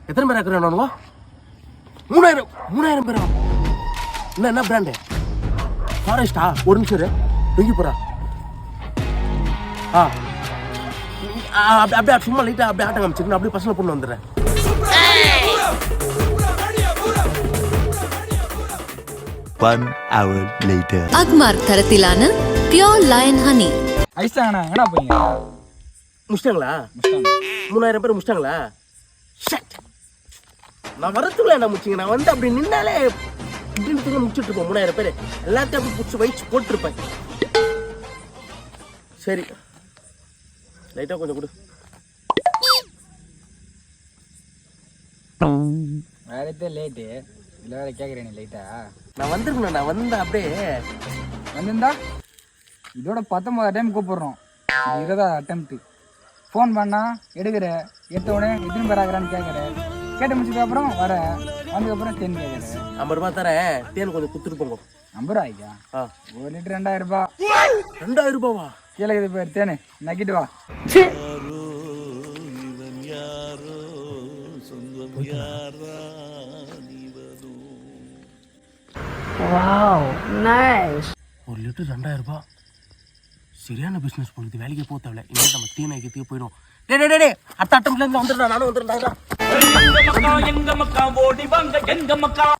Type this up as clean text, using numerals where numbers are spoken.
எத்தனை பேர் இருக்கிறானுவோ? 3000 பேரா? என்ன பிராண்டு? ஃபாரஸ்டா? ஒரு நிமிஷம் இரு. எங்கே போறா? அப்படியே சும்மா லைட்டா அப்படியே ஆட்டம் காமிச்சிருக்கேன். அப்படியே பசங்களை பொண்ணு வந்துடுறேன். அக்மார் தரத்திலான பியோர் லயன் ஹனி. ஐசாங்கண்ணா என்ன போறீங்க? முடிச்சிட்டாங்களா? 3000 பேர் முடிச்சிட்டாங்களா? நான் வரத்துக்குள்ள என்ன முடிச்சிங்க? நான் வந்து அப்படி நின்னாலே இப்படின்னு முடிச்சுட்டு இருப்போம். 3000 பேர் எல்லாத்தையும் அப்படி பிடிச்சி வயிற்று போட்டிருப்பேன். சரி லைட்டா கொஞ்சம் கொடு. வேற எதுவும் லேட்டு இல்லை வேற கேட்குறேன் லைட்டா. நான் வந்திருக்கேன். நான் வந்தேன் அப்படியே வந்திருந்தா இதோட 19 டைம் கூப்பிடுறோம். 20 அட்டெம்ப்ட். ஃபோன் பண்ணா எடுக்கிற, எடுத்த உடனே எத்தனை பேர் ஆகிறான்னு கேட்குற, கேட்டு முடிச்சதுக்கப்புறம் வர, வந்ததுக்கப்புறம் தேன் கேட்குற. 50 ரூபா தரேன். தேன் கொஞ்சம் குத்துட்டு போங்க. 50 ரூபாய்க்கா? 1 லிட்டர் 2000 ரூபாய். 2000 ரூபாவா? கீழே இது பேர் தேனு நக்கிட்டு வா. ஒரு லிட்டர் 2000 ரூபாய். சரியான பிசினஸ் பண்ணுது. வேலைக்கு போக தேவையில்ல. இனிமேல் நம்ம தீ நகைத்துக்கு போயிடும். டே அடுத்த அட்டம்ல இருந்து வந்துடுறா. நானும் வந்துடுறேன்.